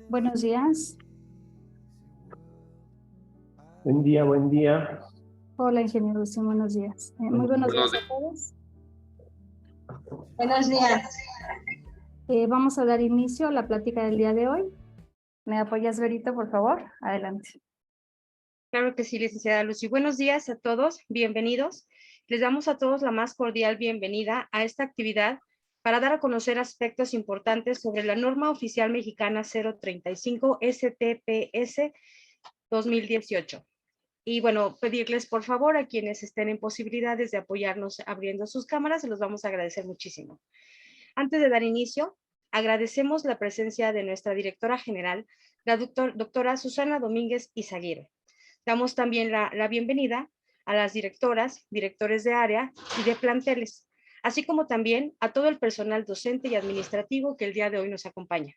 Buenos días. Buen día, buen día. Hola, ingeniero, sí, buenos días. Muy buenos días a todos. Buenos días. Vamos a dar inicio a la plática del día de hoy. ¿Me apoyas, Verito, por favor? Adelante. Claro que sí, licenciada Lucy. Buenos días a todos, bienvenidos. Les damos a todos la más cordial bienvenida a esta actividad para dar a conocer aspectos importantes sobre la norma oficial mexicana 035 STPS 2018. Y bueno, pedirles por favor a quienes estén en posibilidades de apoyarnos abriendo sus cámaras, se los vamos a agradecer muchísimo. Antes de dar inicio, agradecemos la presencia de nuestra directora general, la doctora Susana Domínguez Izaguirre. Damos también la bienvenida a las directoras, directores de área y de planteles, así como también a todo el personal docente y administrativo que el día de hoy nos acompaña.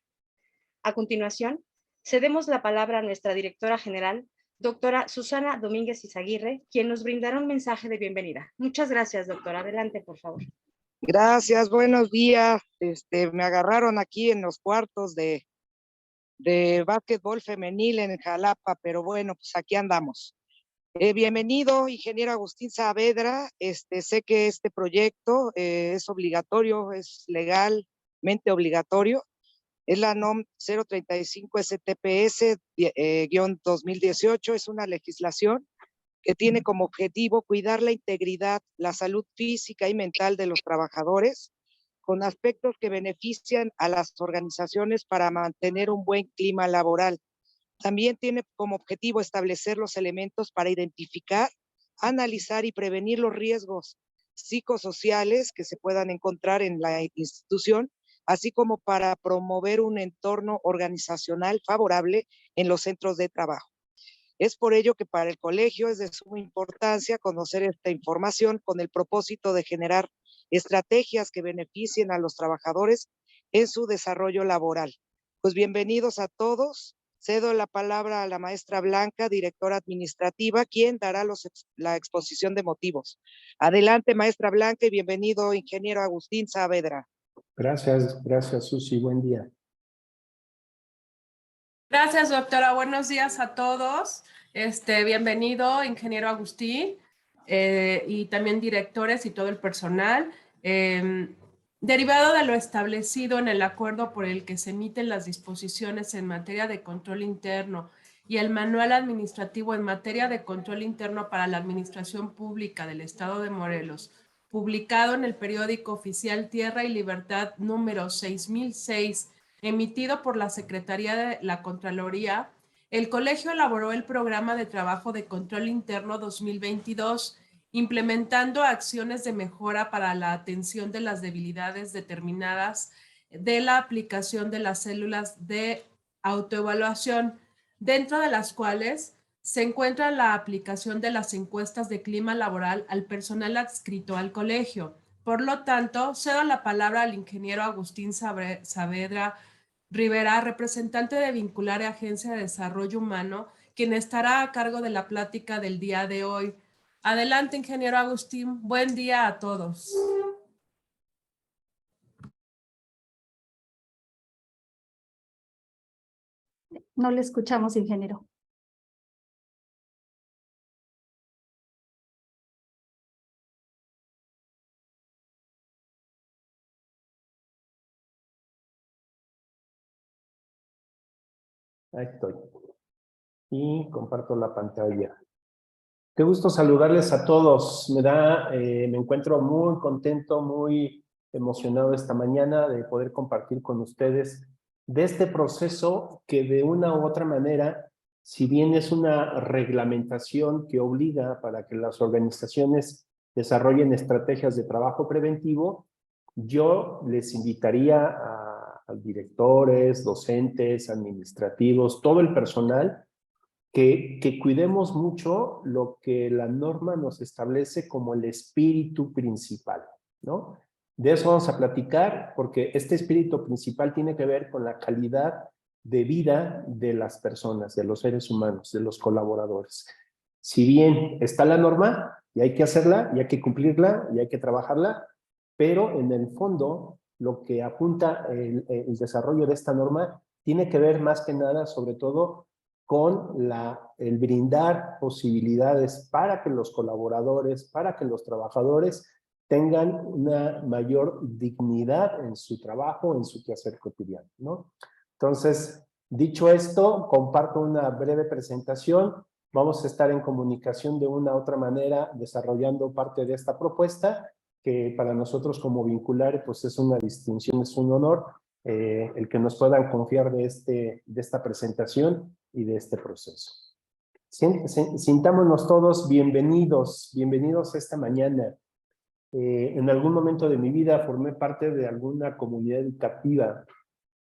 A continuación, cedemos la palabra a nuestra directora general, doctora Susana Domínguez Izaguirre, quien nos brindará un mensaje de bienvenida. Muchas gracias, doctora. Adelante, por favor. Gracias, buenos días. Me agarraron aquí en los cuartos de básquetbol femenil en Jalapa, pero bueno, pues aquí andamos. Bienvenido, ingeniero Agustín Saavedra. Sé que este proyecto es obligatorio, es legalmente obligatorio. Es la NOM 035 STPS-2018, es una legislación que tiene como objetivo cuidar la integridad, la salud física y mental de los trabajadores, con aspectos que benefician a las organizaciones para mantener un buen clima laboral. También tiene como objetivo establecer los elementos para identificar, analizar y prevenir los riesgos psicosociales que se puedan encontrar en la institución así como para promover un entorno organizacional favorable en los centros de trabajo. Es por ello que para el colegio es de suma importancia conocer esta información con el propósito de generar estrategias que beneficien a los trabajadores en su desarrollo laboral. Pues bienvenidos a todos. Cedo la palabra a la maestra Blanca, directora administrativa, quien dará la exposición de motivos. Adelante, maestra Blanca, y bienvenido, ingeniero Agustín Saavedra. Gracias, Susi. Buen día. Gracias, doctora. Buenos días a todos. Bienvenido, ingeniero Agustín, y también directores y todo el personal. Derivado de lo establecido en el acuerdo por el que se emiten las disposiciones en materia de control interno y el manual administrativo en materia de control interno para la administración pública del Estado de Morelos, publicado en el periódico oficial Tierra y Libertad número 6006, emitido por la Secretaría de la Contraloría, el colegio elaboró el programa de trabajo de control interno 2022, implementando acciones de mejora para la atención de las debilidades determinadas de la aplicación de las células de autoevaluación, dentro de las cuales se encuentra la aplicación de las encuestas de clima laboral al personal adscrito al colegio. Por lo tanto, cedo la palabra al ingeniero Agustín Saavedra Rivera, representante de Vincular y Agencia de Desarrollo Humano, quien estará a cargo de la plática del día de hoy. Adelante, ingeniero Agustín. Buen día a todos. No le escuchamos, ingeniero. Ahí estoy. Y comparto la pantalla. Qué gusto saludarles a todos. Me encuentro muy contento, muy emocionado esta mañana de poder compartir con ustedes de este proceso que de una u otra manera, si bien es una reglamentación que obliga para que las organizaciones desarrollen estrategias de trabajo preventivo, yo les invitaría a directores, docentes, administrativos, todo el personal, que cuidemos mucho lo que la norma nos establece como el espíritu principal, ¿no? De eso vamos a platicar, porque este espíritu principal tiene que ver con la calidad de vida de las personas, de los seres humanos, de los colaboradores. Si bien está la norma, y hay que hacerla, y hay que cumplirla, y hay que trabajarla, pero en el fondo, lo que apunta el desarrollo de esta norma tiene que ver más que nada, sobre todo, con el brindar posibilidades para que los colaboradores, para que los trabajadores tengan una mayor dignidad en su trabajo, en su quehacer cotidiano, ¿no? Entonces, dicho esto, comparto una breve presentación. Vamos a estar en comunicación de una u otra manera desarrollando parte de esta propuesta, que para nosotros como Vincular pues es una distinción, es un honor el que nos puedan confiar de esta presentación y de este proceso. Sintámonos todos bienvenidos esta mañana. En algún momento de mi vida formé parte de alguna comunidad educativa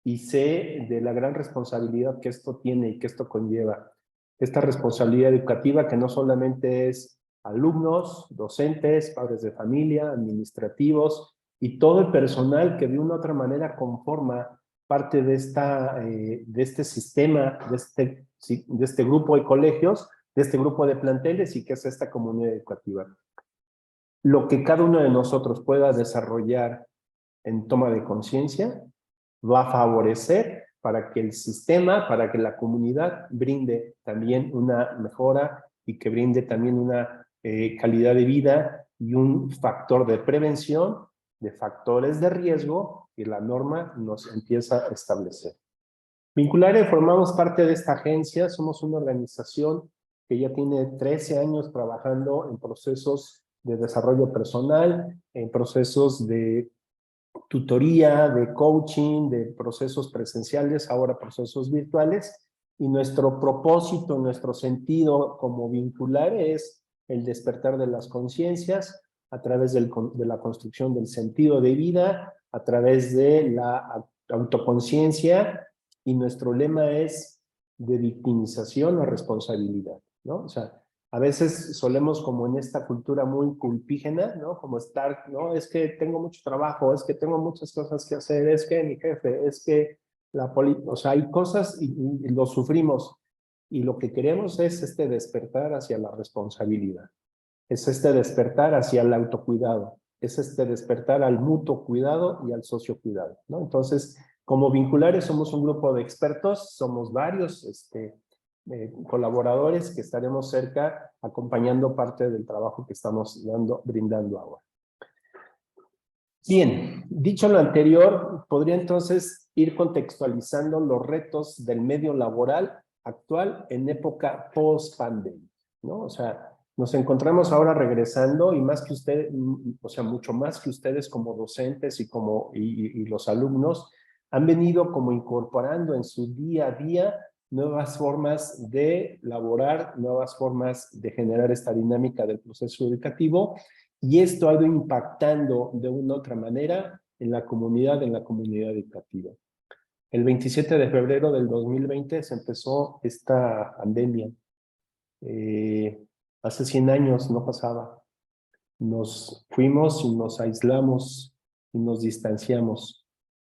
y sé de la gran responsabilidad que esto tiene y que esto conlleva. Esta responsabilidad educativa que no solamente es alumnos, docentes, padres de familia, administrativos y todo el personal que de una u otra manera conforma parte de este sistema, de este grupo de colegios, de este grupo de planteles y que es esta comunidad educativa. Lo que cada uno de nosotros pueda desarrollar en toma de conciencia va a favorecer para que el sistema, para que la comunidad brinde también una mejora y que brinde también una calidad de vida y un factor de prevención de factores de riesgo que la norma nos empieza a establecer. Vinculare formamos parte de esta agencia, somos una organización que ya tiene 13 años trabajando en procesos de desarrollo personal, en procesos de tutoría, de coaching, de procesos presenciales, ahora procesos virtuales, y nuestro propósito, nuestro sentido como Vinculare es el despertar de las conciencias a través de la construcción del sentido de vida a través de la autoconciencia, y nuestro lema es de victimización a responsabilidad, ¿no? O sea, a veces solemos como en esta cultura muy culpígena, ¿no? Como estar, no, es que tengo mucho trabajo, es que tengo muchas cosas que hacer, es que mi jefe, es que la política, o sea, hay cosas y lo sufrimos. Y lo que queremos es este despertar hacia la responsabilidad, es este despertar hacia el autocuidado, es este despertar al mutuo cuidado y al sociocuidado, ¿no? Entonces, como vinculares somos un grupo de expertos, somos varios colaboradores que estaremos cerca acompañando parte del trabajo que estamos brindando ahora. Bien, dicho lo anterior, podría entonces ir contextualizando los retos del medio laboral actual en época post-pandemia, ¿no? O sea, nos encontramos ahora regresando y más que usted, o sea, mucho más que ustedes como docentes y los alumnos han venido como incorporando en su día a día nuevas formas de laborar, nuevas formas de generar esta dinámica del proceso educativo, y esto ha ido impactando de una u otra manera en la comunidad educativa. El 27 de febrero del 2020 se empezó esta pandemia. Hace 100 años no pasaba. Nos fuimos y nos aislamos y nos distanciamos.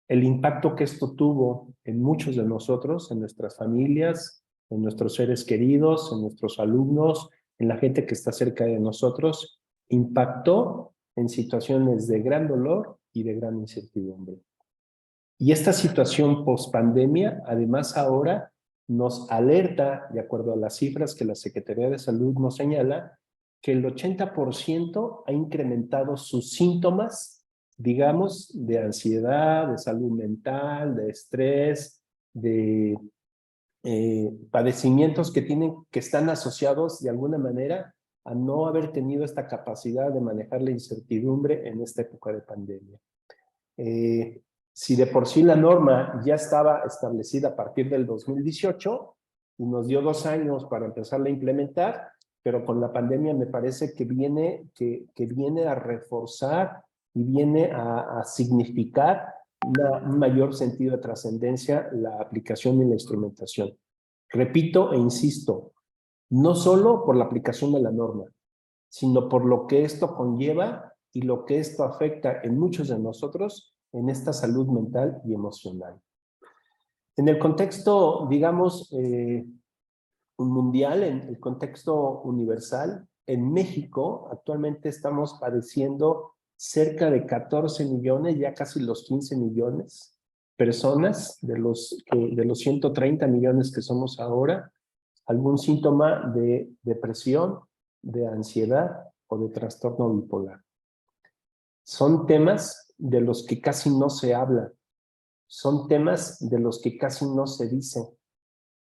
El impacto que esto tuvo en muchos de nosotros, en nuestras familias, en nuestros seres queridos, en nuestros alumnos, en la gente que está cerca de nosotros, impactó en situaciones de gran dolor y de gran incertidumbre. Y esta situación post-pandemia, además ahora, nos alerta, de acuerdo a las cifras que la Secretaría de Salud nos señala, que el 80% ha incrementado sus síntomas, digamos, de ansiedad, de salud mental, de estrés, de padecimientos que están asociados de alguna manera a no haber tenido esta capacidad de manejar la incertidumbre en esta época de pandemia. Si de por sí la norma ya estaba establecida a partir del 2018 y nos dio 2 años para empezarla a implementar, pero con la pandemia me parece que viene a reforzar y viene a significar un mayor sentido de trascendencia la aplicación y la instrumentación. Repito e insisto, no solo por la aplicación de la norma, sino por lo que esto conlleva y lo que esto afecta en muchos de nosotros en esta salud mental y emocional. En el contexto, digamos, mundial, en el contexto universal, en México actualmente estamos padeciendo cerca de 14 millones, ya casi los 15 millones personas de los 130 millones que somos ahora, algún síntoma de depresión, de ansiedad o de trastorno bipolar. Son temas de los que casi no se habla, son temas de los que casi no se dicen,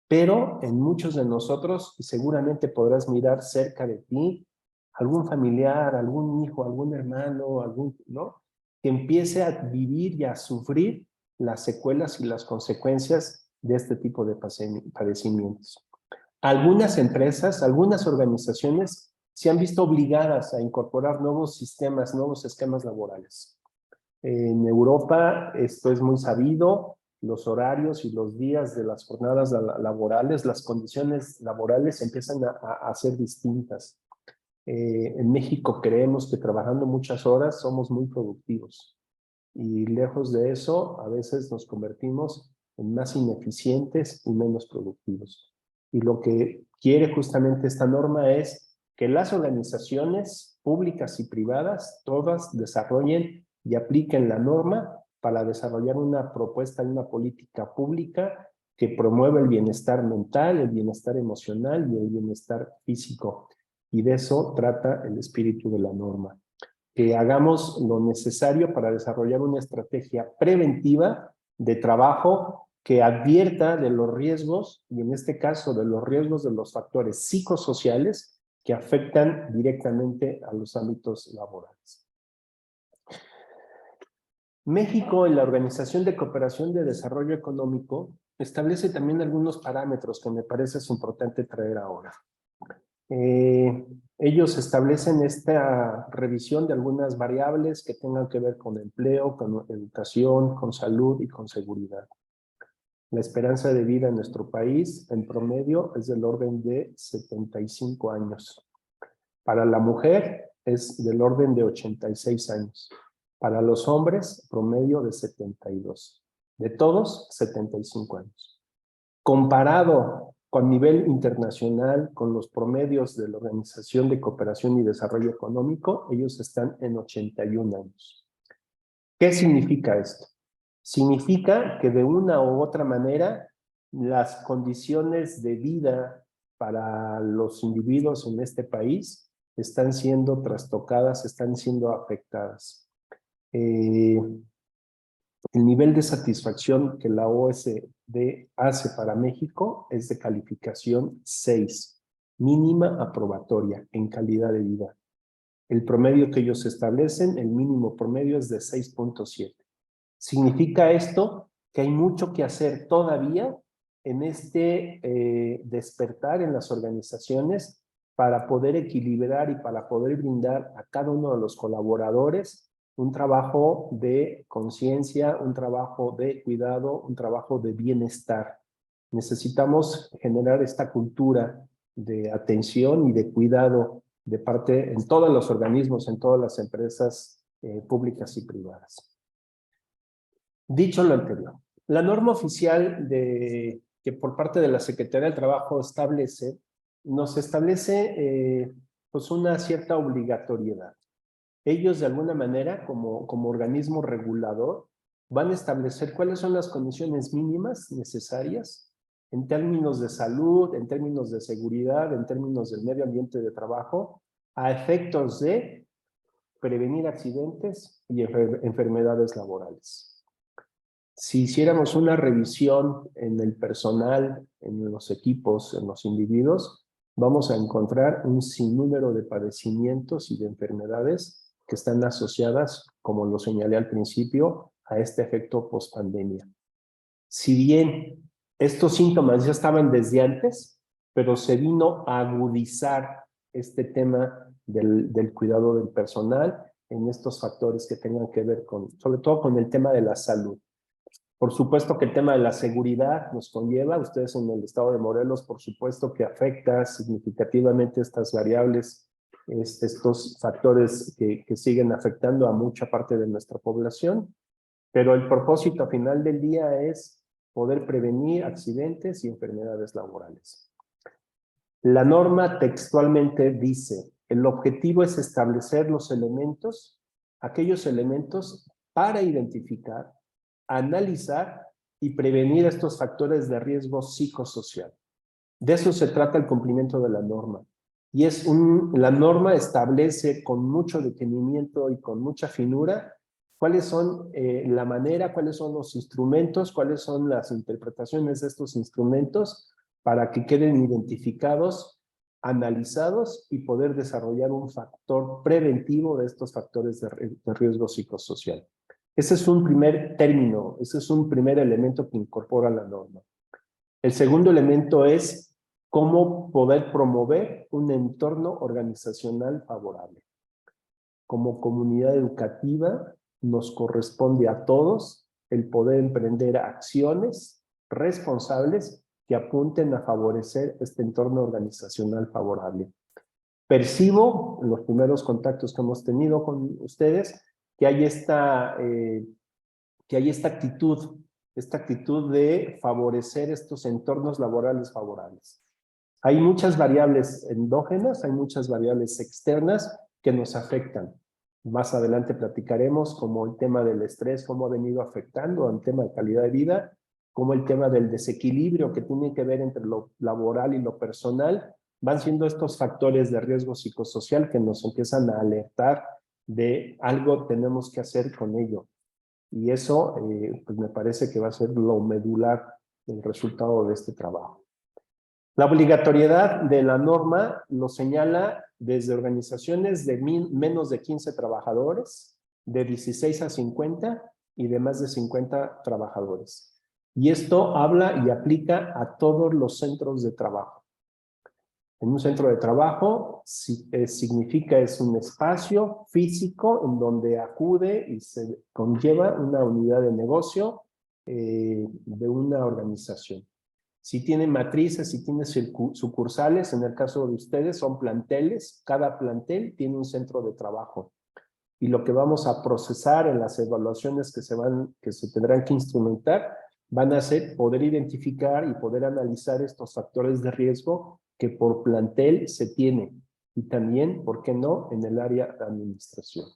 pero en muchos de nosotros, y seguramente podrás mirar cerca de ti, algún familiar, algún hijo, algún hermano, ¿no? Que empiece a vivir y a sufrir las secuelas y las consecuencias de este tipo de padecimientos. Algunas empresas, algunas organizaciones se han visto obligadas a incorporar nuevos sistemas, nuevos esquemas laborales. En Europa esto es muy sabido, los horarios y los días de las jornadas laborales, las condiciones laborales empiezan a ser distintas. En México creemos que trabajando muchas horas somos muy productivos y lejos de eso a veces nos convertimos en más ineficientes y menos productivos. Y lo que quiere justamente esta norma es que las organizaciones públicas y privadas todas desarrollen y apliquen la norma para desarrollar una propuesta y una política pública que promueva el bienestar mental, el bienestar emocional y el bienestar físico. Y de eso trata el espíritu de la norma. Que hagamos lo necesario para desarrollar una estrategia preventiva de trabajo que advierta de los riesgos, y en este caso de los riesgos de los factores psicosociales que afectan directamente a los ámbitos laborales. México, en la Organización de Cooperación de Desarrollo Económico, establece también algunos parámetros que me parece es importante traer ahora. En Ellos establecen esta revisión de algunas variables que tengan que ver con empleo, con educación, con salud y con seguridad. La esperanza de vida en nuestro país, en promedio, es del orden de 75 años. Para la mujer, es del orden de 86 años. Para los hombres, promedio de 72. De todos, 75 años. Comparado con nivel internacional, con los promedios de la Organización de Cooperación y Desarrollo Económico, ellos están en 81 años. ¿Qué significa esto? Significa que de una u otra manera las condiciones de vida para los individuos en este país están siendo trastocadas, están siendo afectadas. El nivel de satisfacción que la OSD hace para México es de calificación 6, mínima aprobatoria en calidad de vida. El promedio que ellos establecen, el mínimo promedio es de 6.7. ¿Significa esto que hay mucho que hacer todavía en este despertar en las organizaciones para poder equilibrar y para poder brindar a cada uno de los colaboradores un trabajo de conciencia, un trabajo de cuidado, un trabajo de bienestar? Necesitamos generar esta cultura de atención y de cuidado de parte en todos los organismos, en todas las empresas públicas y privadas. Dicho lo anterior, la norma oficial que por parte de la Secretaría del Trabajo nos establece pues una cierta obligatoriedad. Ellos de alguna manera, como organismo regulador, van a establecer cuáles son las condiciones mínimas necesarias en términos de salud, en términos de seguridad, en términos del medio ambiente de trabajo, a efectos de prevenir accidentes y enfermedades laborales. Si hiciéramos una revisión en el personal, en los equipos, en los individuos, vamos a encontrar un sinnúmero de padecimientos y de enfermedades que están asociadas, como lo señalé al principio, a este efecto pospandemia. Si bien estos síntomas ya estaban desde antes, pero se vino a agudizar este tema del cuidado del personal en estos factores que tengan que ver sobre todo con el tema de la salud. Por supuesto que el tema de la seguridad nos conlleva, ustedes en el estado de Morelos, por supuesto que afecta significativamente estas variables, estos factores que siguen afectando a mucha parte de nuestra población, pero el propósito final del día es poder prevenir accidentes y enfermedades laborales. La norma textualmente dice, el objetivo es establecer los elementos, aquellos elementos para identificar, analizar y prevenir estos factores de riesgo psicosocial. De eso se trata el cumplimiento de la norma. Y la norma establece con mucho detenimiento y con mucha finura cuáles son la manera, cuáles son los instrumentos, cuáles son las interpretaciones de estos instrumentos para que queden identificados, analizados y poder desarrollar un factor preventivo de estos factores de riesgo psicosocial. Ese es un primer término, ese es un primer elemento que incorpora la norma. El segundo elemento es cómo poder promover un entorno organizacional favorable. Como comunidad educativa, nos corresponde a todos el poder emprender acciones responsables que apunten a favorecer este entorno organizacional favorable. Percibo en los primeros contactos que hemos tenido con ustedes que hay esta actitud de favorecer estos entornos laborales favorables. Hay muchas variables endógenas, hay muchas variables externas que nos afectan. Más adelante platicaremos como el tema del estrés, cómo ha venido afectando al tema de calidad de vida, como el tema del desequilibrio que tiene que ver entre lo laboral y lo personal, van siendo estos factores de riesgo psicosocial que nos empiezan a alertar de algo tenemos que hacer con ello. Y eso pues me parece que va a ser lo medular del resultado de este trabajo. La obligatoriedad de la norma lo señala desde organizaciones de menos de 15 trabajadores, de 16 a 50 y de más de 50 trabajadores. Y esto habla y aplica a todos los centros de trabajo. En un centro de trabajo significa es un espacio físico en donde acude y se conlleva una unidad de negocio de una organización. Si tiene matrices, si tiene sucursales, en el caso de ustedes son planteles, cada plantel tiene un centro de trabajo. Y lo que vamos a procesar en las evaluaciones que se tendrán que instrumentar, van a ser poder identificar y poder analizar estos factores de riesgo que por plantel se tienen. Y también, ¿por qué no?, en el área de administración.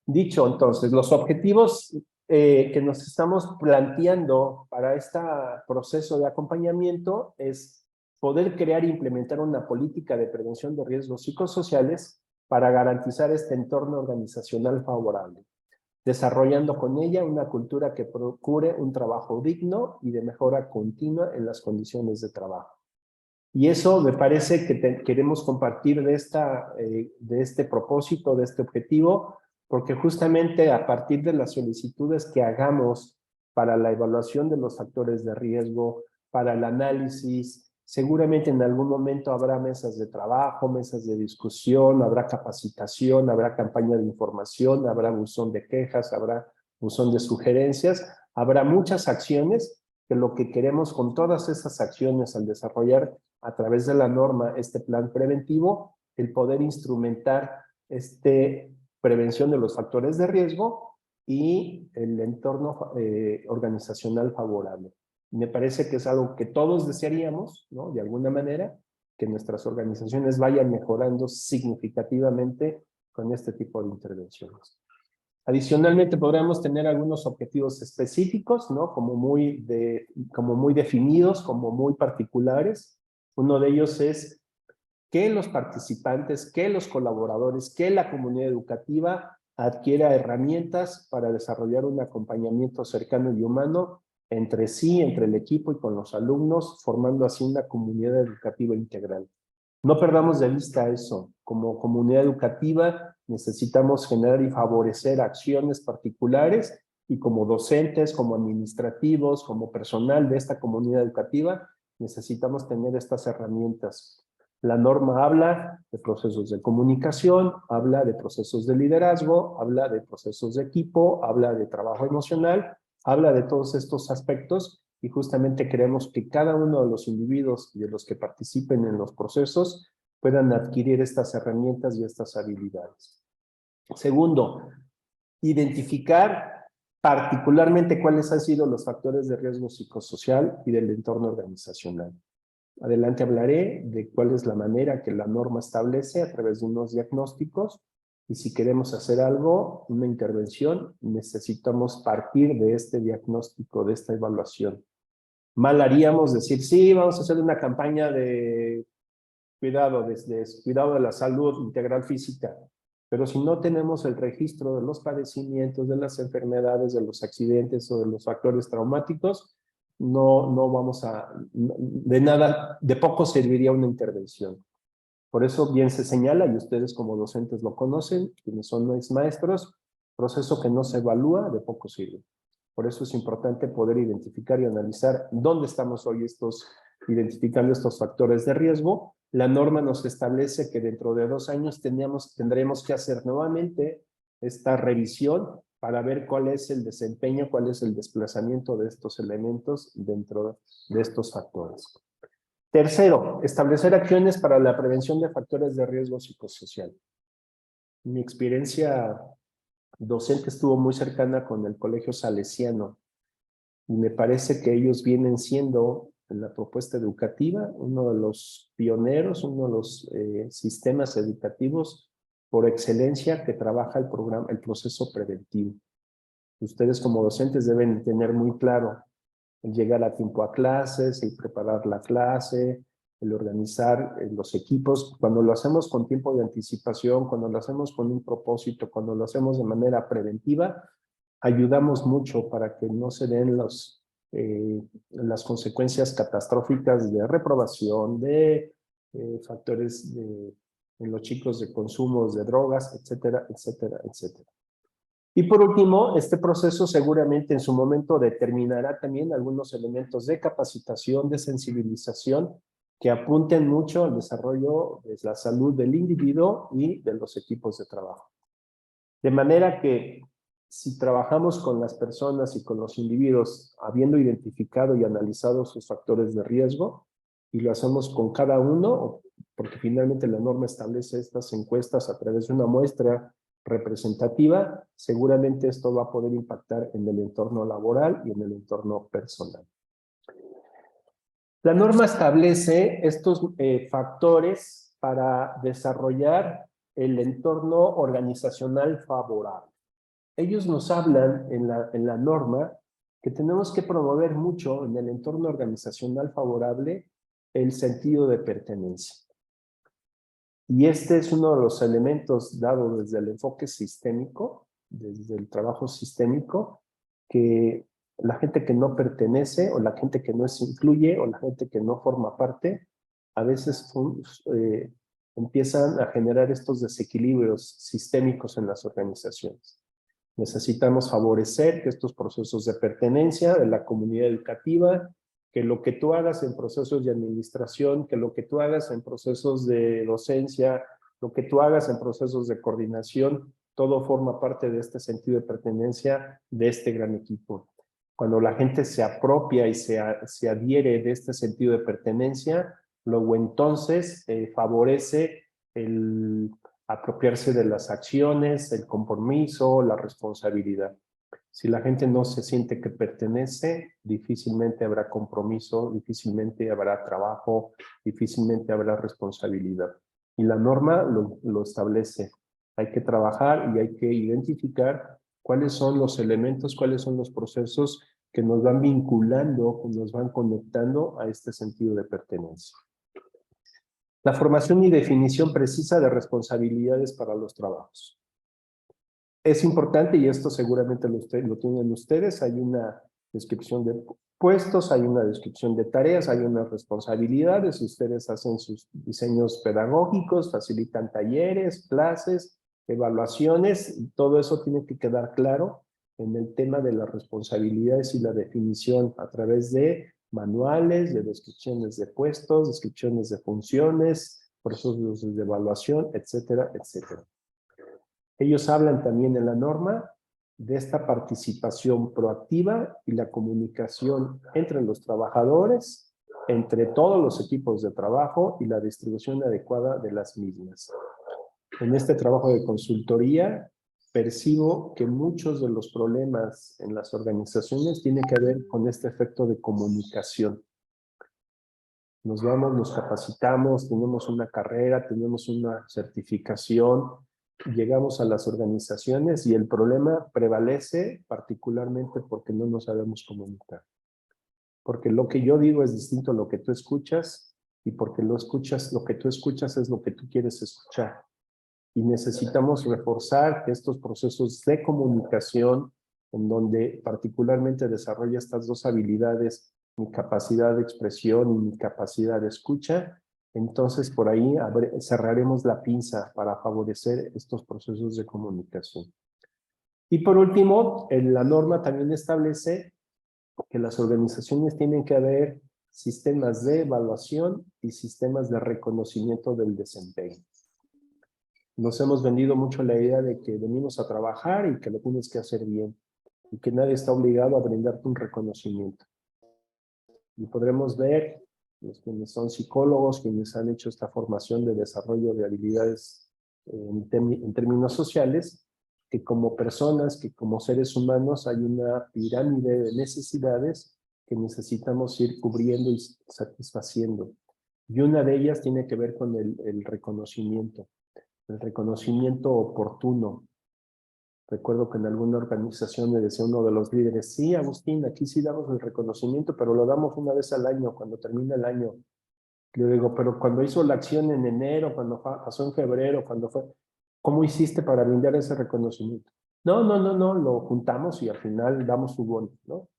Dicho entonces, los objetivos que nos estamos planteando para este proceso de acompañamiento es poder crear e implementar una política de prevención de riesgos psicosociales para garantizar este entorno organizacional favorable, desarrollando con ella una cultura que procure un trabajo digno y de mejora continua en las condiciones de trabajo. Y eso me parece que queremos compartir de este propósito, de este objetivo, porque justamente a partir de las solicitudes que hagamos para la evaluación de los factores de riesgo, para el análisis, seguramente en algún momento habrá mesas de trabajo, mesas de discusión, habrá capacitación, habrá campaña de información, habrá buzón de quejas, habrá buzón de sugerencias, habrá muchas acciones que lo que queremos con todas esas acciones al desarrollar a través de la norma este plan preventivo, el poder instrumentar prevención de los factores de riesgo y el entorno organizacional favorable. Me parece que es algo que todos desearíamos, ¿no?, de alguna manera, que nuestras organizaciones vayan mejorando significativamente con este tipo de intervenciones. Adicionalmente, podríamos tener algunos objetivos específicos, ¿no?, como muy definidos, como muy particulares. Uno de ellos es que los participantes, que los colaboradores, que la comunidad educativa adquiera herramientas para desarrollar un acompañamiento cercano y humano entre sí, entre el equipo y con los alumnos, formando así una comunidad educativa integral. No perdamos de vista eso. Como comunidad educativa necesitamos generar y favorecer acciones particulares y como docentes, como administrativos, como personal de esta comunidad educativa, necesitamos tener estas herramientas. La norma habla de procesos de comunicación, habla de procesos de liderazgo, habla de procesos de equipo, habla de trabajo emocional, habla de todos estos aspectos y justamente queremos que cada uno de los individuos y de los que participen en los procesos puedan adquirir estas herramientas y estas habilidades. Segundo, identificar particularmente cuáles han sido los factores de riesgo psicosocial y del entorno organizacional. Adelante hablaré de cuál es la manera que la norma establece a través de unos diagnósticos y si queremos hacer algo, una intervención, necesitamos partir de este diagnóstico, de esta evaluación. Mal haríamos decir, sí, vamos a hacer una campaña de cuidado de la salud integral física, pero si no tenemos el registro de los padecimientos, de las enfermedades, de los accidentes o de los factores traumáticos, no vamos a, de nada, de poco serviría una intervención. Por eso bien se señala, y ustedes como docentes lo conocen, quienes son maestros, proceso que no se evalúa, de poco sirve. Por eso es importante poder identificar y analizar dónde estamos hoy identificando estos factores de riesgo. La norma nos establece que dentro de 2 años tendremos que hacer nuevamente esta revisión para ver cuál es el desempeño, cuál es el desplazamiento de estos elementos dentro de estos factores. Tercero, establecer acciones para la prevención de factores de riesgo psicosocial. Mi experiencia docente estuvo muy cercana con el Colegio Salesiano y me parece que ellos vienen siendo en la propuesta educativa uno de los pioneros, uno de los sistemas educativos por excelencia que trabaja el proceso preventivo. Ustedes como docentes deben tener muy claro el llegar a tiempo a clases, el preparar la clase, el organizar los equipos. Cuando lo hacemos con tiempo de anticipación, cuando lo hacemos con un propósito, cuando lo hacemos de manera preventiva, ayudamos mucho para que no se den las consecuencias catastróficas de reprobación, de factores en los chicos de consumos de drogas, etcétera, etcétera, etcétera. Y por último, este proceso seguramente en su momento determinará también algunos elementos de capacitación, de sensibilización que apunten mucho al desarrollo de la salud del individuo y de los equipos de trabajo. De manera que si trabajamos con las personas y con los individuos, habiendo identificado y analizado sus factores de riesgo, y lo hacemos con cada uno, porque finalmente la norma establece estas encuestas a través de una muestra representativa, seguramente esto va a poder impactar en el entorno laboral y en el entorno personal. La norma establece estos factores para desarrollar el entorno organizacional favorable. Ellos nos hablan en la norma que tenemos que promover mucho en el entorno organizacional favorable el sentido de pertenencia. Y este es uno de los elementos dados desde el enfoque sistémico, desde el trabajo sistémico, que la gente que no pertenece, o la gente que no se incluye, o la gente que no forma parte, a veces empiezan a generar estos desequilibrios sistémicos en las organizaciones. Necesitamos favorecer que estos procesos de pertenencia de la comunidad educativa, que lo que tú hagas en procesos de administración, que lo que tú hagas en procesos de docencia, lo que tú hagas en procesos de coordinación, todo forma parte de este sentido de pertenencia de este gran equipo. Cuando la gente se apropia y se adhiere de este sentido de pertenencia, luego entonces favorece el apropiarse de las acciones, el compromiso, la responsabilidad. Si la gente no se siente que pertenece, difícilmente habrá compromiso, difícilmente habrá trabajo, difícilmente habrá responsabilidad. Y la norma lo establece. Hay que trabajar y hay que identificar cuáles son los elementos, cuáles son los procesos que nos van vinculando, que nos van conectando a este sentido de pertenencia. La formación y definición precisa de responsabilidades para los trabajos. Es importante, y esto seguramente lo tienen ustedes, hay una descripción de puestos, hay una descripción de tareas, hay unas responsabilidades, ustedes hacen sus diseños pedagógicos, facilitan talleres, clases, evaluaciones, y todo eso tiene que quedar claro en el tema de las responsabilidades y la definición a través de manuales, de descripciones de puestos, descripciones de funciones, procesos de evaluación, etcétera, etcétera. Ellos hablan también en la norma de esta participación proactiva y la comunicación entre los trabajadores, entre todos los equipos de trabajo y la distribución adecuada de las mismas. En este trabajo de consultoría, percibo que muchos de los problemas en las organizaciones tienen que ver con este efecto de comunicación. Nos vamos, nos capacitamos, tenemos una carrera, tenemos una certificación, llegamos a las organizaciones y el problema prevalece particularmente porque no nos sabemos comunicar. Porque lo que yo digo es distinto a lo que tú escuchas y porque lo que tú escuchas es lo que tú quieres escuchar. Y necesitamos reforzar estos procesos de comunicación en donde particularmente desarrolla estas dos habilidades, mi capacidad de expresión y mi capacidad de escucha. Entonces por ahí cerraremos la pinza para favorecer estos procesos de comunicación. Y por último, la norma también establece que las organizaciones tienen que haber sistemas de evaluación y sistemas de reconocimiento del desempeño. Nos hemos vendido mucho la idea de que venimos a trabajar y que lo tienes que hacer bien y que nadie está obligado a brindarte un reconocimiento. Y podremos ver, quienes son psicólogos, quienes han hecho esta formación de desarrollo de habilidades en términos sociales, que como personas, que como seres humanos hay una pirámide de necesidades que necesitamos ir cubriendo y satisfaciendo. Y una de ellas tiene que ver con el reconocimiento oportuno. Recuerdo que en alguna organización me decía uno de los líderes, sí, Agustín, aquí sí damos el reconocimiento, pero lo damos una vez al año, cuando termina el año. Le digo, pero cuando hizo la acción en enero, cuando pasó en febrero, cuando fue, ¿cómo hiciste para brindar ese reconocimiento? No, lo juntamos y al final damos su bono, ¿no?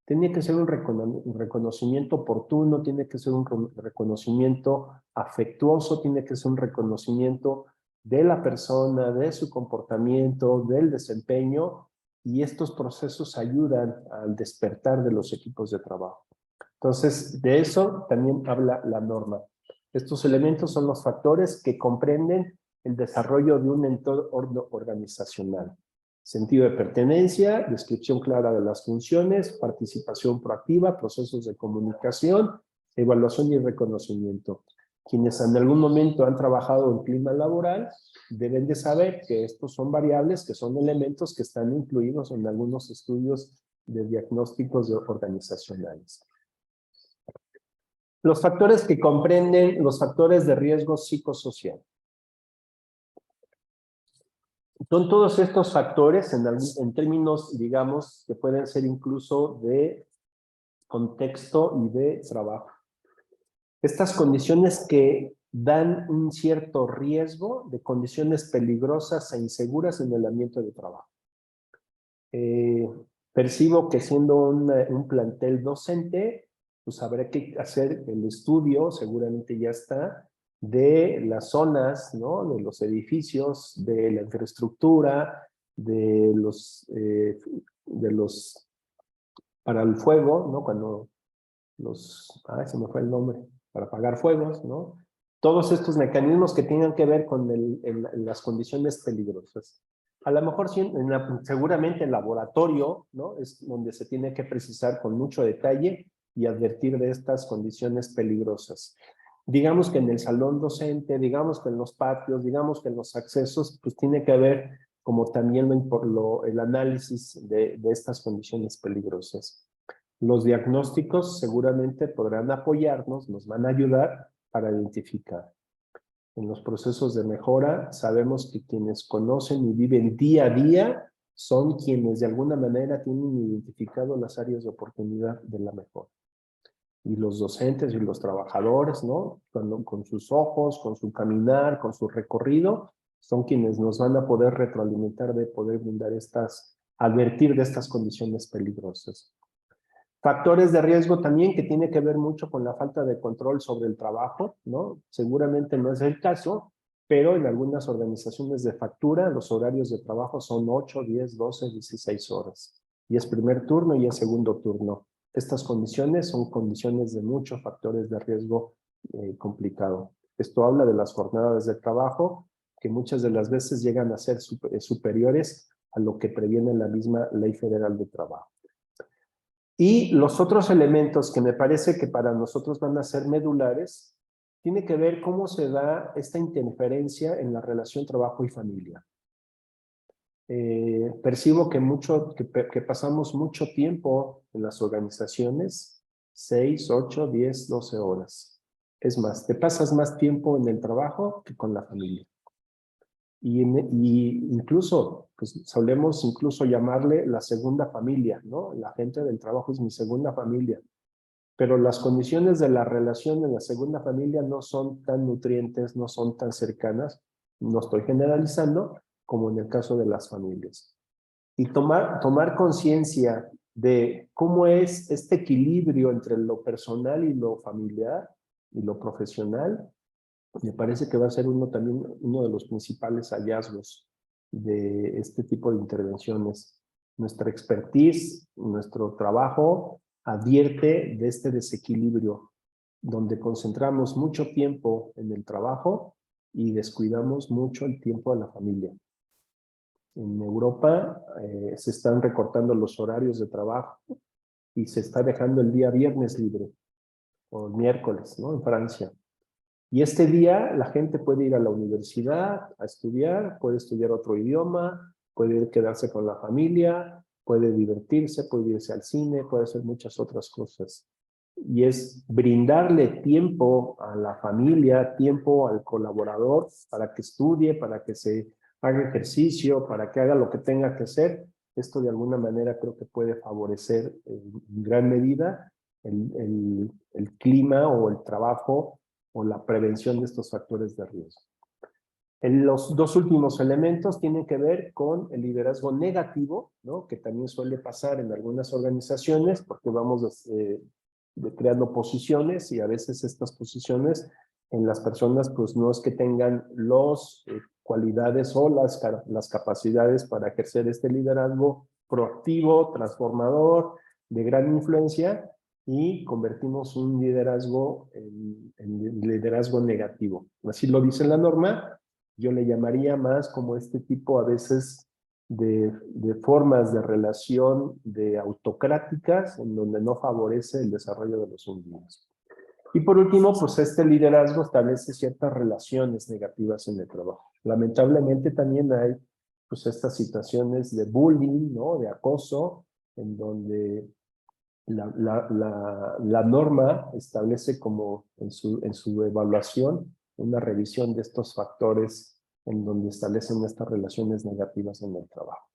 Tiene que ser un reconocimiento oportuno, tiene que ser un reconocimiento afectuoso, tiene que ser un reconocimiento de la persona, de su comportamiento, del desempeño, y estos procesos ayudan al despertar de los equipos de trabajo. Entonces, de eso también habla la norma. Estos elementos son los factores que comprenden el desarrollo de un entorno organizacional. Sentido de pertenencia, descripción clara de las funciones, participación proactiva, procesos de comunicación, evaluación y reconocimiento. Quienes en algún momento han trabajado en clima laboral deben de saber que estos son variables, que son elementos que están incluidos en algunos estudios de diagnósticos organizacionales. Los factores que comprenden los factores de riesgo psicosocial. Son todos estos factores en términos, digamos, que pueden ser incluso de contexto y de trabajo. Estas condiciones que dan un cierto riesgo de condiciones peligrosas e inseguras en el ambiente de trabajo. Percibo que siendo un plantel docente, pues habrá que hacer el estudio, seguramente ya está, de las zonas, ¿no? De los edificios, de la infraestructura, para el fuego, ¿no? Cuando se me fue el nombre, para apagar fuegos, ¿no? Todos estos mecanismos que tengan que ver con las condiciones peligrosas. A lo mejor seguramente el laboratorio, ¿no? Es donde se tiene que precisar con mucho detalle y advertir de estas condiciones peligrosas. Digamos que en el salón docente, digamos que en los patios, digamos que en los accesos, pues tiene que haber como también el análisis de estas condiciones peligrosas. Los diagnósticos seguramente podrán apoyarnos, nos van a ayudar para identificar. En los procesos de mejora sabemos que quienes conocen y viven día a día son quienes de alguna manera tienen identificado las áreas de oportunidad de la mejora. Y los docentes y los trabajadores, ¿no? Con sus ojos, con su caminar, con su recorrido, son quienes nos van a poder retroalimentar de poder brindar advertir de estas condiciones peligrosas. Factores de riesgo también que tiene que ver mucho con la falta de control sobre el trabajo, ¿no? Seguramente no es el caso, pero en algunas organizaciones de factura los horarios de trabajo son 8, 10, 12, 16 horas. Y es primer turno y es segundo turno. Estas condiciones son condiciones de muchos factores de riesgo complicado. Esto habla de las jornadas de trabajo que muchas de las veces llegan a ser superiores a lo que previene la misma Ley Federal de Trabajo. Y los otros elementos que me parece que para nosotros van a ser medulares, tiene que ver cómo se da esta interferencia en la relación trabajo y familia. Percibo que pasamos mucho tiempo en las organizaciones, 6, 8, 10, 12 horas. Es más, te pasas más tiempo en el trabajo que con la familia. Y incluso, pues solemos incluso llamarle la segunda familia, ¿no? La gente del trabajo es mi segunda familia. Pero las condiciones de la relación en la segunda familia no son tan nutrientes, no son tan cercanas, no estoy generalizando, como en el caso de las familias. Y tomar conciencia de cómo es este equilibrio entre lo personal y lo familiar y lo profesional, me parece que va a ser también uno de los principales hallazgos de este tipo de intervenciones. Nuestra expertise, nuestro trabajo advierte de este desequilibrio, donde concentramos mucho tiempo en el trabajo y descuidamos mucho el tiempo de la familia. En Europa se están recortando los horarios de trabajo y se está dejando el día viernes libre, o el miércoles, ¿no? En Francia. Y este día la gente puede ir a la universidad a estudiar, puede estudiar otro idioma, puede quedarse con la familia, puede divertirse, puede irse al cine, puede hacer muchas otras cosas. Y es brindarle tiempo a la familia, tiempo al colaborador para que estudie, para que se haga ejercicio, para que haga lo que tenga que hacer. Esto de alguna manera creo que puede favorecer en gran medida el clima o el trabajo o la prevención de estos factores de riesgo. Los dos últimos elementos tienen que ver con el liderazgo negativo, ¿no? Que también suele pasar en algunas organizaciones porque vamos creando posiciones y a veces estas posiciones en las personas pues no es que tengan las cualidades o las capacidades para ejercer este liderazgo proactivo, transformador, de gran influencia, y convertimos un liderazgo en liderazgo negativo. Así lo dice la norma. Yo le llamaría más como este tipo a veces de formas de relación de autocráticas en donde no favorece el desarrollo de los individuos. Y por último, pues este liderazgo establece ciertas relaciones negativas en el trabajo. Lamentablemente también hay pues estas situaciones de bullying, ¿no? De acoso, en donde la norma establece como en su evaluación una revisión de estos factores en donde establecen estas relaciones negativas en el trabajo.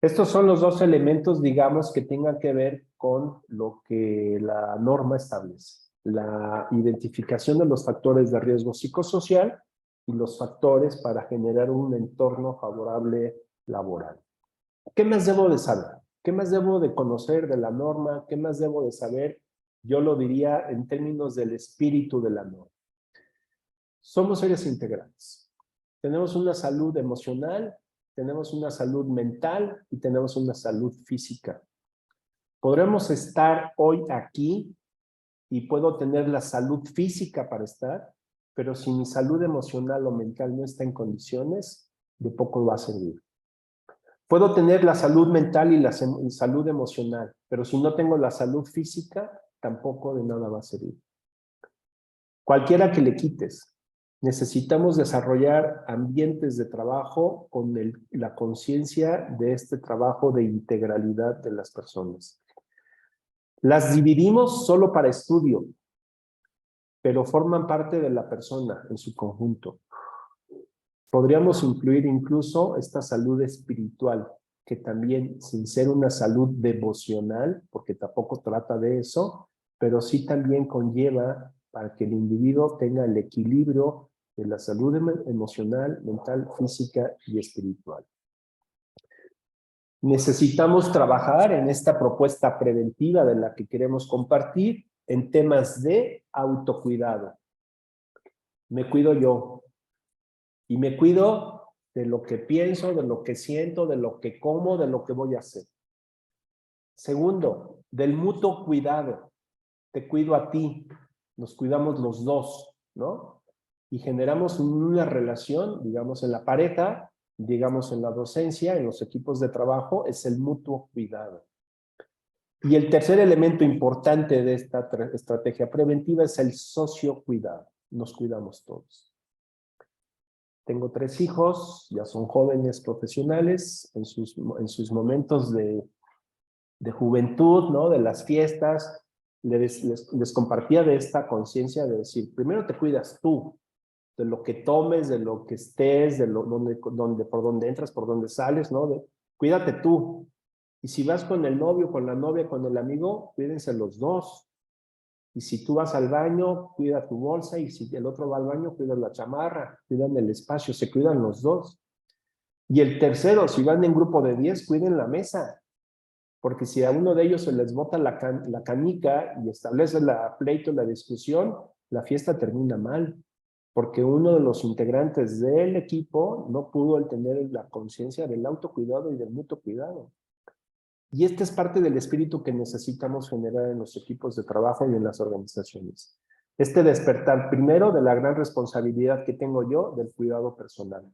Estos son los dos elementos, digamos, que tengan que ver con lo que la norma establece. La identificación de los factores de riesgo psicosocial y los factores para generar un entorno favorable laboral. ¿Qué más debo de saber? ¿Qué más debo de conocer de la norma? ¿Qué más debo de saber? Yo lo diría en términos del espíritu de la norma. Somos seres integrales. Tenemos una salud emocional, tenemos una salud mental y tenemos una salud física. Podremos estar hoy aquí y puedo tener la salud física para estar, pero si mi salud emocional o mental no está en condiciones, de poco va a servir. Puedo tener la salud mental y la salud emocional, pero si no tengo la salud física, tampoco de nada va a servir. Cualquiera que le quites, necesitamos desarrollar ambientes de trabajo con la conciencia de este trabajo de integralidad de las personas. Las dividimos solo para estudio, pero forman parte de la persona en su conjunto. Podríamos incluir incluso esta salud espiritual, que también, sin ser una salud devocional, porque tampoco trata de eso, pero sí también conlleva para que el individuo tenga el equilibrio de la salud emocional, mental, física y espiritual. Necesitamos trabajar en esta propuesta preventiva de la que queremos compartir en temas de autocuidado. Me cuido yo. Y me cuido de lo que pienso, de lo que siento, de lo que como, de lo que voy a hacer. Segundo, del mutuo cuidado. Te cuido a ti, nos cuidamos los dos, ¿no? Y generamos una relación, digamos, en la pareja, digamos, en la docencia, en los equipos de trabajo, es el mutuo cuidado. Y el tercer elemento importante de esta estrategia preventiva es el sociocuidado. Nos cuidamos todos. Tengo 3 hijos, ya son jóvenes profesionales, en sus momentos de juventud, ¿no? De las fiestas, les compartía de esta conciencia de decir, primero te cuidas tú, de lo que tomes, de lo que estés, por dónde entras, por dónde sales, ¿no? Cuídate tú. Y si vas con el novio, con la novia, con el amigo, cuídense los dos. Y si tú vas al baño, cuida tu bolsa, y si el otro va al baño, cuida la chamarra, cuidan el espacio, se cuidan los dos. Y el tercero, si van en grupo de 10, cuiden la mesa, porque si a uno de ellos se les bota la canica y establece la pleito, la discusión, la fiesta termina mal, porque uno de los integrantes del equipo no pudo tener la conciencia del autocuidado y del mutuo cuidado. Y este es parte del espíritu que necesitamos generar en los equipos de trabajo y en las organizaciones. Este despertar, primero, de la gran responsabilidad que tengo yo del cuidado personal.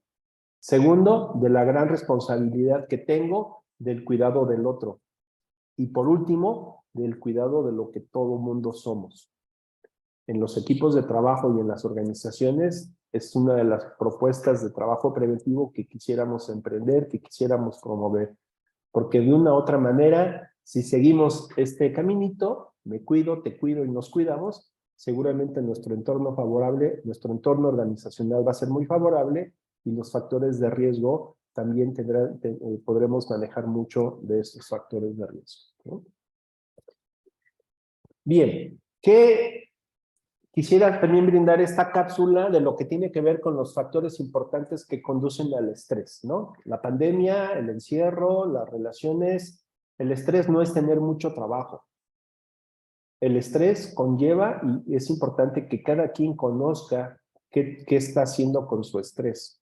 Segundo, de la gran responsabilidad que tengo del cuidado del otro. Y por último, del cuidado de lo que todo mundo somos. En los equipos de trabajo y en las organizaciones es una de las propuestas de trabajo preventivo que quisiéramos emprender, que quisiéramos promover. Porque de una u otra manera, si seguimos este caminito, me cuido, te cuido y nos cuidamos, seguramente nuestro entorno favorable, nuestro entorno organizacional va a ser muy favorable y los factores de riesgo también podremos manejar mucho de esos factores de riesgo, ¿no? Bien, quisiera también brindar esta cápsula de lo que tiene que ver con los factores importantes que conducen al estrés, ¿no? La pandemia, el encierro, las relaciones. El estrés no es tener mucho trabajo. El estrés conlleva, y es importante que cada quien conozca qué está haciendo con su estrés.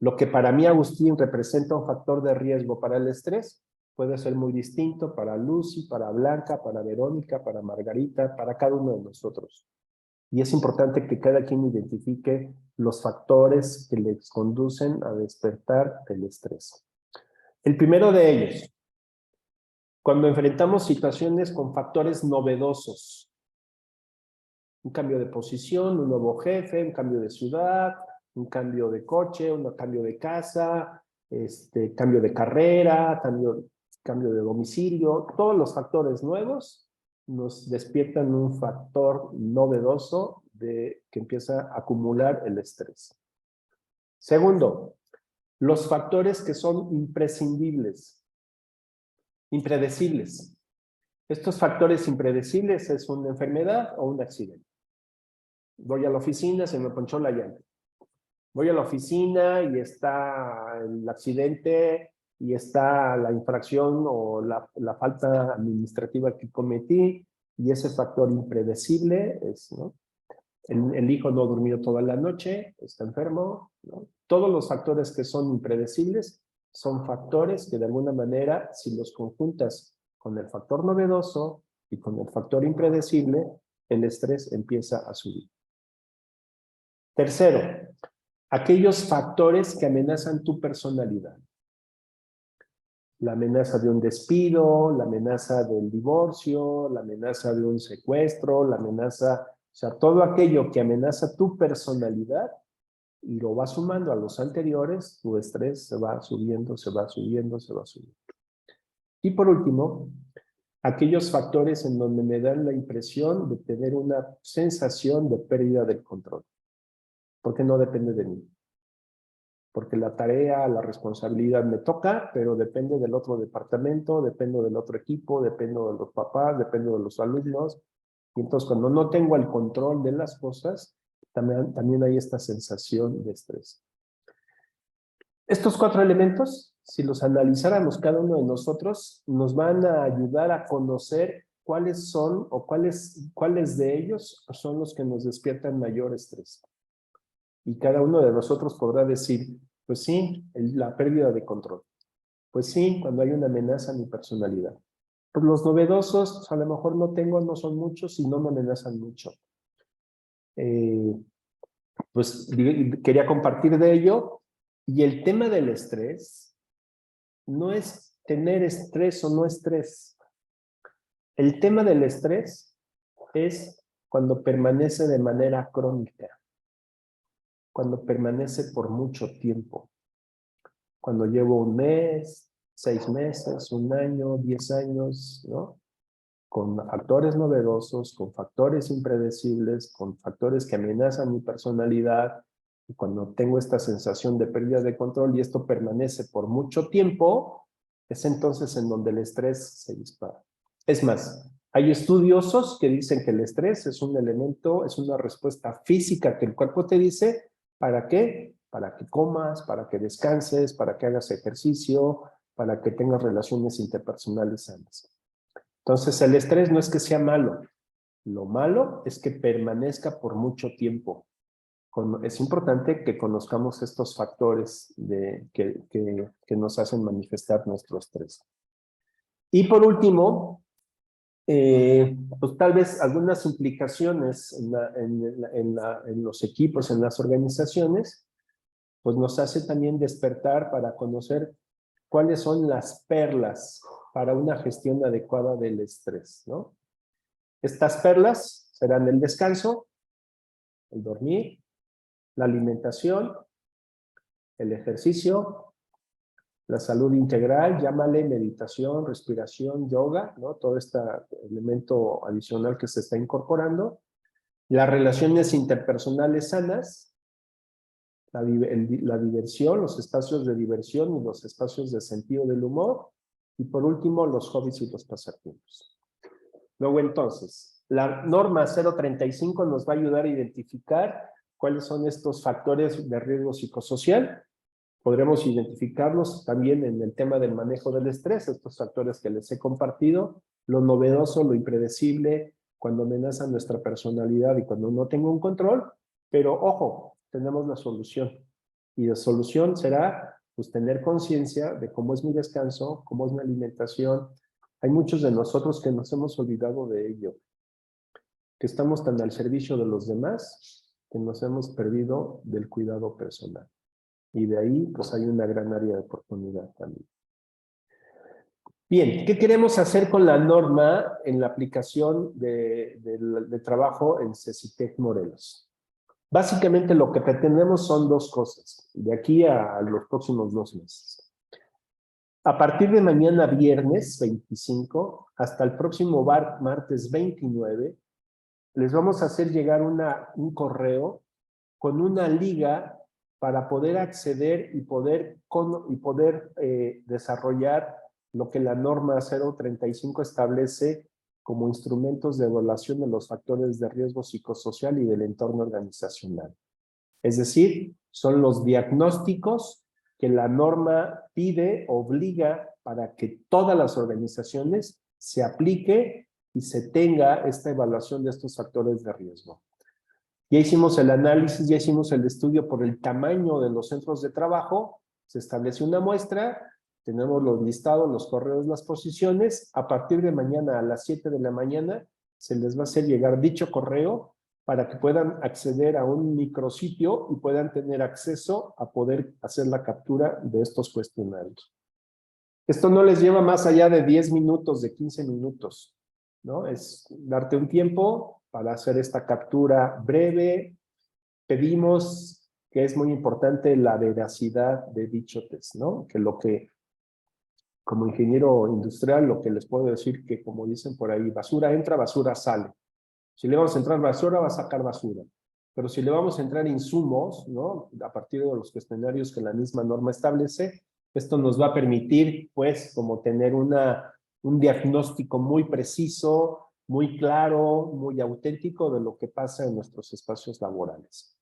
Lo que para mí, Agustín, representa un factor de riesgo para el estrés, puede ser muy distinto para Lucy, para Blanca, para Verónica, para Margarita, para cada uno de nosotros. Y es importante que cada quien identifique los factores que les conducen a despertar el estrés. El primero de ellos, cuando enfrentamos situaciones con factores novedosos. Un cambio de posición, un nuevo jefe, un cambio de ciudad, un cambio de coche, un cambio de casa, cambio de carrera, cambio de domicilio. Todos los factores nuevos nos despiertan un factor novedoso que empieza a acumular el estrés. Segundo, los factores que son imprescindibles, impredecibles. Estos factores impredecibles es una enfermedad o un accidente. Voy a la oficina, se me ponchó la llanta. Voy a la oficina y está el accidente y está la infracción o la falta administrativa que cometí, y ese factor impredecible es, ¿no? El hijo no durmió toda la noche, está enfermo, ¿no? Todos los factores que son impredecibles son factores que de alguna manera, si los conjuntas con el factor novedoso y con el factor impredecible, el estrés empieza a subir. Tercero, aquellos factores que amenazan tu personalidad. La amenaza de un despido, la amenaza del divorcio, la amenaza de un secuestro, la amenaza, o sea, todo aquello que amenaza tu personalidad y lo vas sumando a los anteriores, tu estrés se va subiendo, se va subiendo, se va subiendo. Y por último, aquellos factores en donde me dan la impresión de tener una sensación de pérdida del control. Porque no depende de mí. Porque la tarea, la responsabilidad me toca, pero depende del otro departamento, depende del otro equipo, depende de los papás, depende de los alumnos. Y entonces cuando no tengo el control de las cosas, también hay esta sensación de estrés. Estos 4 elementos, si los analizáramos cada uno de nosotros, nos van a ayudar a conocer cuáles son o cuáles de ellos son los que nos despiertan mayor estrés. Y cada uno de nosotros podrá decir, pues sí, la pérdida de control. Pues sí, cuando hay una amenaza a mi personalidad. Pues los novedosos, a lo mejor no son muchos y no me amenazan mucho. Pues quería compartir de ello. Y el tema del estrés no es tener estrés o no estrés. El tema del estrés es cuando permanece de manera crónica. Cuando permanece por mucho tiempo, cuando llevo 1 mes, 6 meses, 1 año, 10 años, ¿no? Con factores novedosos, con factores impredecibles, con factores que amenazan mi personalidad, y cuando tengo esta sensación de pérdida de control y esto permanece por mucho tiempo, es entonces en donde el estrés se dispara. Es más, hay estudiosos que dicen que el estrés es un elemento, es una respuesta física que el cuerpo te dice. ¿Para qué? Para que comas, para que descanses, para que hagas ejercicio, para que tengas relaciones interpersonales sanas. Entonces, el estrés no es que sea malo. Lo malo es que permanezca por mucho tiempo. Es importante que conozcamos estos factores que nos hacen manifestar nuestro estrés. Y por último, pues tal vez algunas implicaciones en los equipos, en las organizaciones, pues nos hace también despertar para conocer cuáles son las perlas para una gestión adecuada del estrés, ¿no? Estas perlas serán el descanso, el dormir, la alimentación, el ejercicio, la salud integral, llámale meditación, respiración, yoga, ¿no? Todo este elemento adicional que se está incorporando. Las relaciones interpersonales sanas, la diversión, los espacios de diversión y los espacios de sentido del humor. Y por último, los hobbies y los pasatiempos. Luego entonces, la norma 035 nos va a ayudar a identificar cuáles son estos factores de riesgo psicosocial. Podremos identificarlos también en el tema del manejo del estrés, estos factores que les he compartido, lo novedoso, lo impredecible, cuando amenaza nuestra personalidad y cuando no tengo un control, pero ojo, tenemos la solución. Y la solución será pues tener conciencia de cómo es mi descanso, cómo es mi alimentación. Hay muchos de nosotros que nos hemos olvidado de ello, que estamos tan al servicio de los demás que nos hemos perdido del cuidado personal. Y de ahí, pues hay una gran área de oportunidad también. Bien, ¿qué queremos hacer con la norma en la aplicación de trabajo en CECITEC Morelos? Básicamente lo que pretendemos son dos cosas, de aquí a los próximos 2 meses. A partir de mañana viernes 25 hasta el próximo martes 29, les vamos a hacer llegar un correo con una liga para poder acceder y poder desarrollar lo que la norma 035 establece como instrumentos de evaluación de los factores de riesgo psicosocial y del entorno organizacional. Es decir, son los diagnósticos que la norma pide, obliga para que todas las organizaciones se aplique y se tenga esta evaluación de estos factores de riesgo. Ya hicimos el análisis, ya hicimos el estudio por el tamaño de los centros de trabajo, se establece una muestra, tenemos los listados, los correos, las posiciones. A partir de mañana a las 7 de la mañana se les va a hacer llegar dicho correo para que puedan acceder a un micrositio y puedan tener acceso a poder hacer la captura de estos cuestionarios. Esto no les lleva más allá de 10 minutos, de 15 minutos, ¿no? Es darte un tiempo para hacer esta captura breve. Pedimos que es muy importante la veracidad de dicho test, ¿no? Que como ingeniero industrial, lo que les puedo decir que, como dicen por ahí, basura entra, basura sale. Si le vamos a entrar basura, va a sacar basura. Pero si le vamos a entrar insumos, ¿no? A partir de los cuestionarios que la misma norma establece, esto nos va a permitir, pues, como tener un diagnóstico muy preciso, muy claro, muy auténtico de lo que pasa en nuestros espacios laborales.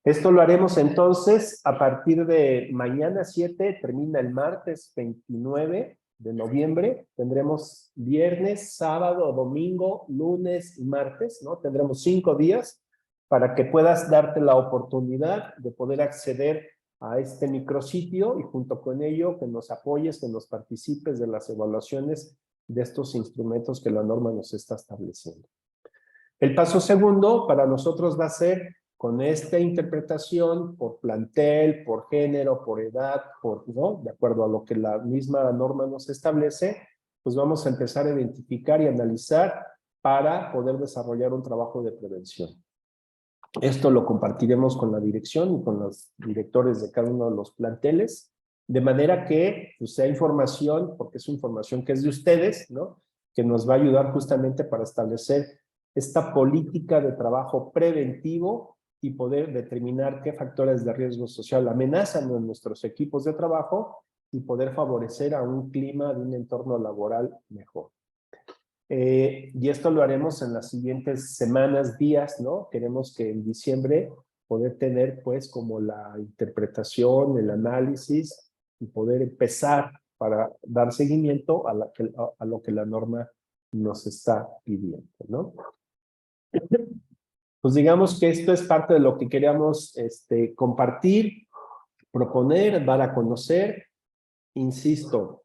Esto lo haremos entonces a partir de mañana 7, termina el martes 29 de noviembre. Tendremos viernes, sábado, domingo, lunes y martes, ¿no? Tendremos 5 días para que puedas darte la oportunidad de poder acceder a este micrositio y junto con ello que nos apoyes, que nos participes de las evaluaciones de estos instrumentos que la norma nos está estableciendo. El paso segundo para nosotros va a ser con esta interpretación por plantel, por género, por edad, ¿no? De acuerdo a lo que la misma norma nos establece, pues vamos a empezar a identificar y analizar para poder desarrollar un trabajo de prevención. Esto lo compartiremos con la dirección y con los directores de cada uno de los planteles, de manera que pues, sea información, porque es información que es de ustedes, ¿no? Que nos va a ayudar justamente para establecer esta política de trabajo preventivo y poder determinar qué factores de riesgo social amenazan a nuestros equipos de trabajo y poder favorecer a un clima de un entorno laboral mejor. Y esto lo haremos en las siguientes semanas, días, ¿no? Queremos que en diciembre poder tener pues como la interpretación, el análisis y poder empezar para dar seguimiento a lo que la norma nos está pidiendo, ¿no? Pues digamos que esto es parte de lo que queríamos compartir, proponer, dar a conocer. Insisto,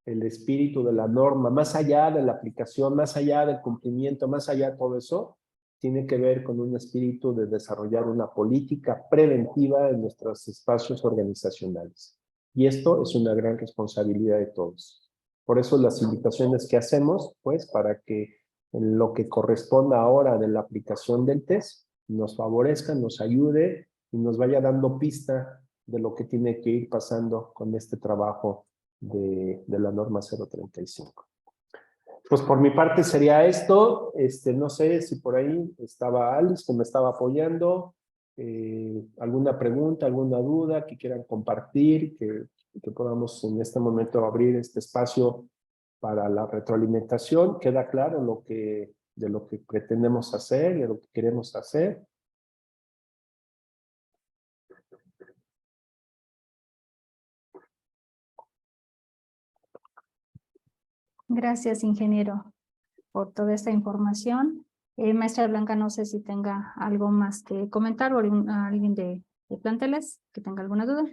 el espíritu de la norma, más allá de la aplicación, más allá del cumplimiento, más allá de todo eso, tiene que ver con un espíritu de desarrollar una política preventiva en nuestros espacios organizacionales. Y esto es una gran responsabilidad de todos. Por eso las invitaciones que hacemos, pues, para que en lo que corresponda ahora de la aplicación del test, nos favorezca, nos ayude y nos vaya dando pista de lo que tiene que ir pasando con este trabajo de la norma 035. Pues por mi parte sería esto. No sé si por ahí estaba Alice que me estaba apoyando. Alguna pregunta, alguna duda que quieran compartir, que podamos en este momento abrir este espacio para la retroalimentación. Queda claro de lo que pretendemos hacer, de lo que queremos hacer. Gracias, ingeniero, por toda esta información. Maestra Blanca, no sé si tenga algo más que comentar o alguien de planteles que tenga alguna duda.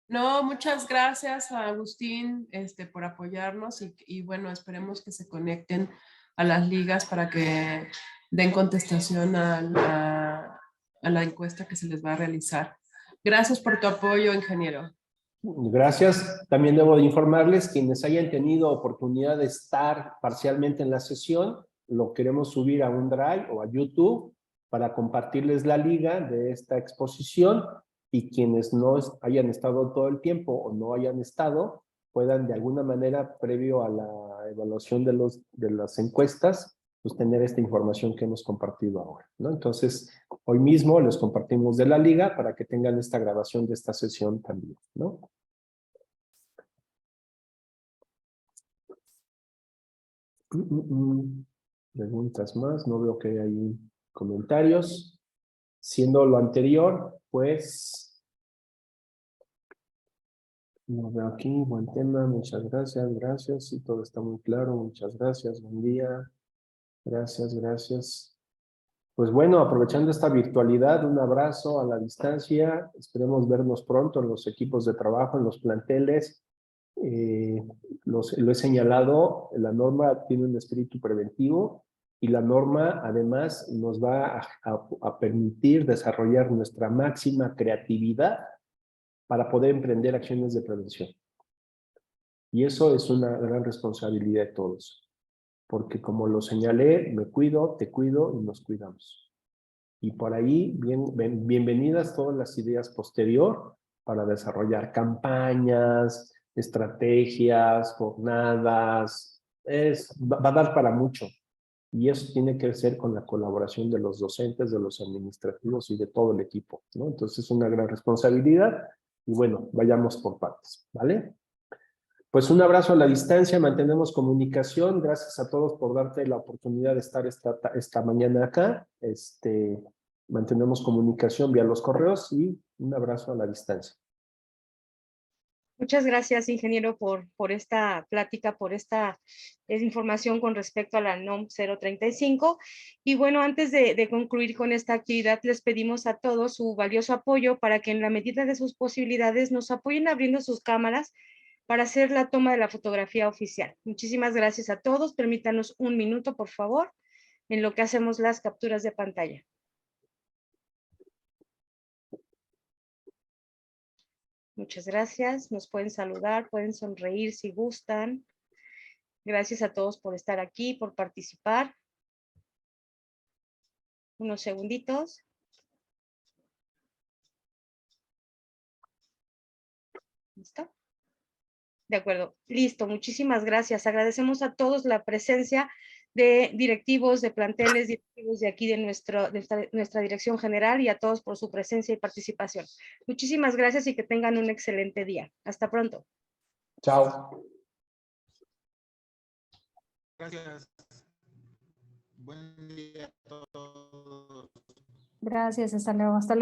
No, muchas gracias a Agustín por apoyarnos y bueno, esperemos que se conecten a las ligas para que den contestación a la encuesta que se les va a realizar. Gracias por tu apoyo, ingeniero. Gracias. También debo de informarles, quienes hayan tenido oportunidad de estar parcialmente en la sesión, lo queremos subir a un Drive o a YouTube para compartirles la liga de esta exposición, y quienes no hayan estado todo el tiempo o no hayan estado, puedan de alguna manera, previo a la evaluación de las encuestas, pues tener esta información que hemos compartido ahora, ¿no? Entonces, hoy mismo les compartimos de la liga para que tengan esta grabación de esta sesión también, ¿no? Preguntas más, no veo que haya ahí comentarios. Siendo lo anterior, pues, no veo aquí, buen tema, muchas gracias, sí, todo está muy claro, muchas gracias, buen día, gracias. Pues bueno, aprovechando esta virtualidad, un abrazo a la distancia, esperemos vernos pronto en los equipos de trabajo, en los planteles. Lo he señalado, la norma tiene un espíritu preventivo y la norma además nos va a permitir desarrollar nuestra máxima creatividad para poder emprender acciones de prevención. Y eso es una gran responsabilidad de todos, porque como lo señalé, me cuido, te cuido y nos cuidamos. Y por ahí, bienvenidas todas las ideas posterior para desarrollar campañas, estrategias, jornadas. Va a dar para mucho. Y eso tiene que ser con la colaboración de los docentes, de los administrativos y de todo el equipo, ¿no? Entonces es una gran responsabilidad y bueno, vayamos por partes, ¿vale? Pues un abrazo a la distancia, mantenemos comunicación. Gracias a todos por darte la oportunidad de estar esta mañana acá. Mantenemos comunicación vía los correos y un abrazo a la distancia. Muchas gracias, ingeniero, por esta plática, por esta información con respecto a la NOM 035. Y bueno, antes de concluir con esta actividad, les pedimos a todos su valioso apoyo para que en la medida de sus posibilidades nos apoyen abriendo sus cámaras para hacer la toma de la fotografía oficial. Muchísimas gracias a todos. Permítanos un minuto, por favor, en lo que hacemos las capturas de pantalla. Muchas gracias. Nos pueden saludar, pueden sonreír si gustan. Gracias a todos por estar aquí, por participar. Unos segunditos. ¿Listo? De acuerdo. Listo. Muchísimas gracias. Agradecemos a todos la presencia de directivos, de planteles, directivos de aquí de nuestra dirección general, y a todos por su presencia y participación. Muchísimas gracias y que tengan un excelente día. Hasta pronto. Chao. Gracias. Buen día a todos. Gracias, hasta luego.